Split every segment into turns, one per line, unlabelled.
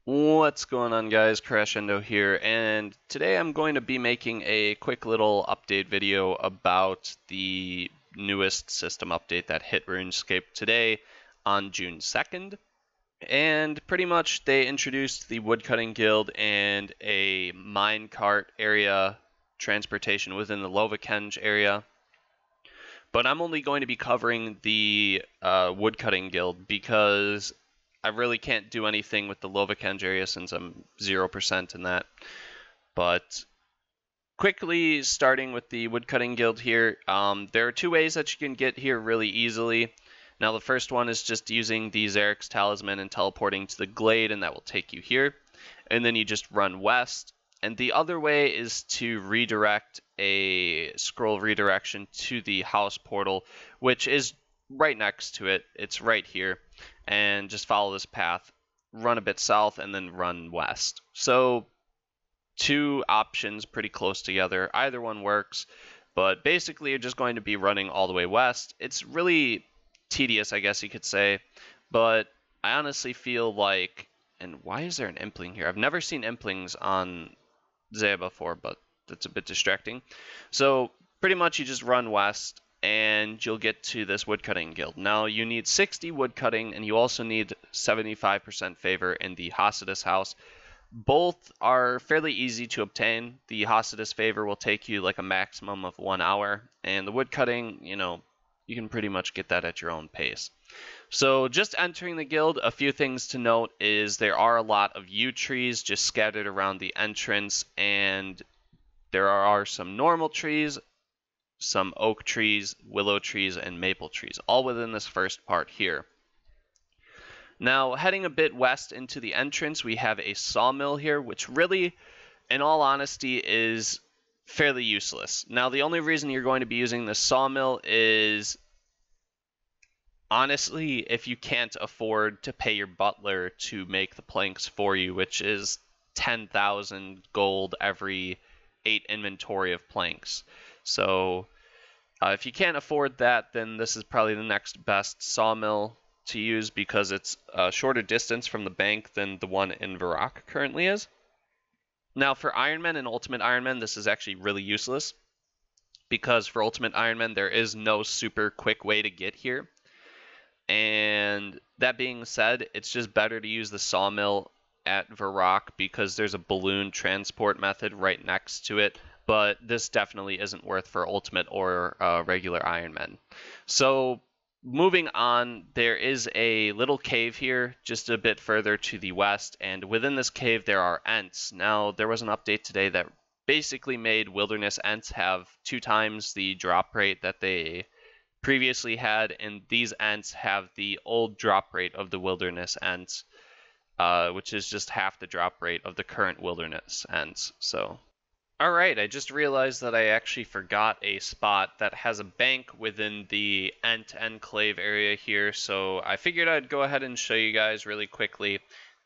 What's going on, guys? Crashendo here, and today I'm going to be making a quick little update video about the newest system update that hit Runescape today on June 2nd. And pretty much they introduced the Woodcutting Guild and a minecart area transportation within the Lovakenge area. But I'm only going to be covering the Woodcutting Guild because I really can't do anything with the Lovakenge area since I'm 0% in that. But quickly starting with the Woodcutting Guild here, there are two ways that you can get here really easily. Now the first one is just using the Zarek's Talisman and teleporting to the Glade, and that will take you here. And then you just run west. And the other way is to redirect a scroll redirection to the house portal, which is right next to it. It's right here. And just follow this path, run a bit south, and then run west. So two options pretty close together. Either one works, but basically you're just going to be running all the way west. It's really tedious, I guess you could say, but I honestly feel like, and why is there an impling here? I've never seen implings on Zaya before, but that's a bit distracting. So pretty much you just run west and you'll get to this woodcutting guild. Now you need 60 woodcutting and you also need 75% favor in the Hasidus house. Both are fairly easy to obtain. The Hasidus favor will take you like a maximum of 1 hour, and the woodcutting, you can pretty much get that at your own pace. So just entering the guild, a few things to note is there are a lot of yew trees just scattered around the entrance, and there are some normal trees, some oak trees, willow trees, and maple trees, all within this first part here. Now, heading a bit west into the entrance, we have a sawmill here, which really, in all honesty, is fairly useless. Now, the only reason you're going to be using the sawmill is, honestly, if you can't afford to pay your butler to make the planks for you, which is 10,000 gold every 8 inventory of planks. So, if you can't afford that, then this is probably the next best sawmill to use because it's a shorter distance from the bank than the one in Varrock currently is. Now, for Ironman and Ultimate Ironman, this is actually really useless because for Ultimate Ironman, there is no super quick way to get here. And that being said, it's just better to use the sawmill at Varrock because there's a balloon transport method right next to it, but this definitely isn't worth for Ultimate or regular Ironman. So moving on, there is a little cave here just a bit further to the west, and within this cave there are Ents. Now, there was an update today that basically made Wilderness Ents have 2 times the drop rate that they previously had, and these Ents have the old drop rate of the Wilderness Ents, which is just half the drop rate of the current Wilderness Ents. So, alright, I just realized that I actually forgot a spot that has a bank within the Ent Enclave area here, so I figured I'd go ahead and show you guys really quickly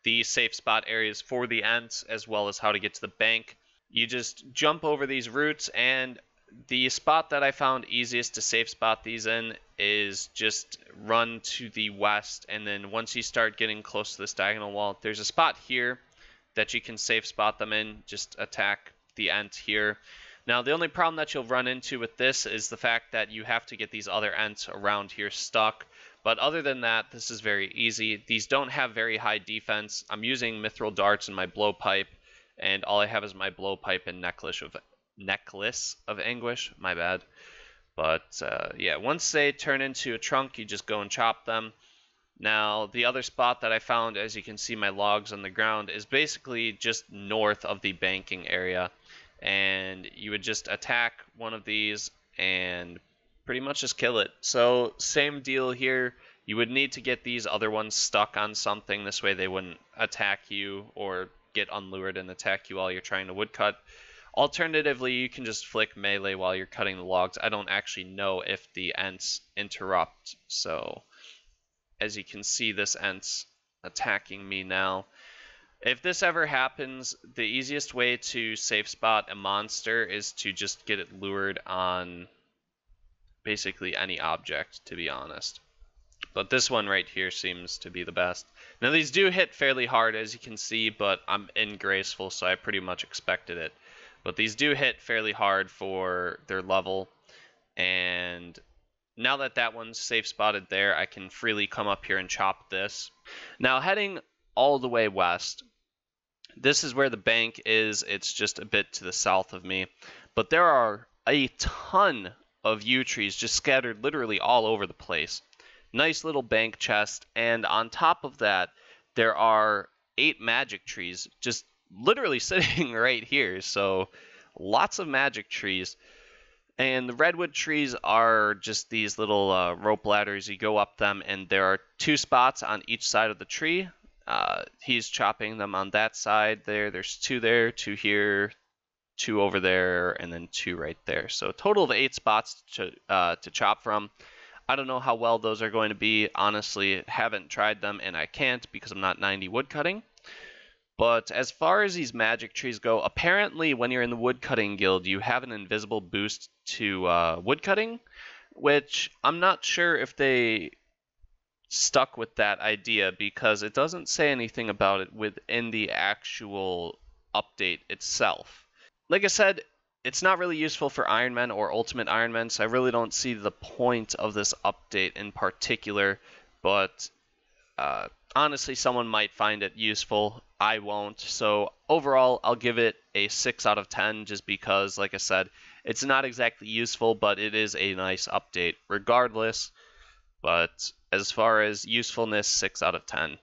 the safe spot areas for the Ents, as well as how to get to the bank. You just jump over these roots, and the spot that I found easiest to safe spot these in is just run to the west, and then once you start getting close to this diagonal wall, there's a spot here that you can safe spot them in. Just attack the Ent here. Now, the only problem that you'll run into with this is the fact that you have to get these other Ents around here stuck. But other than that, this is very easy. These don't have very high defense. I'm using mithril darts in my blowpipe, and all I have is my blowpipe and necklace of anguish, my bad. But yeah, once they turn into a trunk, you just go and chop them. Now, the other spot that I found, as you can see my logs on the ground, is basically just north of the banking area. And you would just attack one of these and pretty much just kill it. So, same deal here. You would need to get these other ones stuck on something. This way they wouldn't attack you or get unlured and attack you while you're trying to woodcut. Alternatively, you can just flick melee while you're cutting the logs. I don't actually know if the Ents interrupt, so as you can see, this Ent's attacking me now. If this ever happens, the easiest way to safe spot a monster is to just get it lured on basically any object, to be honest. But this one right here seems to be the best. Now these do hit fairly hard, as you can see, but I'm in graceful, so I pretty much expected it. But these do hit fairly hard for their level, and now that that one's safe spotted there, I can freely come up here and chop this. Now heading all the way west, this is where the bank is. It's just a bit to the south of me, but there are a ton of yew trees just scattered literally all over the place. Nice little bank chest, and on top of that, there are 8 magic trees just literally sitting right here. So lots of magic trees. And the redwood trees are just these little rope ladders. You go up them, and there are 2 spots on each side of the tree. He's chopping them on that side there. There's 2 there, 2 here, 2 over there, and then 2 right there. So a total of 8 spots to chop from. I don't know how well those are going to be. Honestly, haven't tried them, and I can't because I'm not 90 woodcutting. But as far as these magic trees go, apparently when you're in the Woodcutting Guild, you have an invisible boost to woodcutting, which I'm not sure if they stuck with that idea because it doesn't say anything about it within the actual update itself. Like I said, it's not really useful for Ironman or Ultimate Ironman, so I really don't see the point of this update in particular, but honestly, someone might find it useful. I won't. So overall, I'll give it a 6 out of 10 just because, like I said, it's not exactly useful, but it is a nice update regardless. But as far as usefulness, 6 out of 10.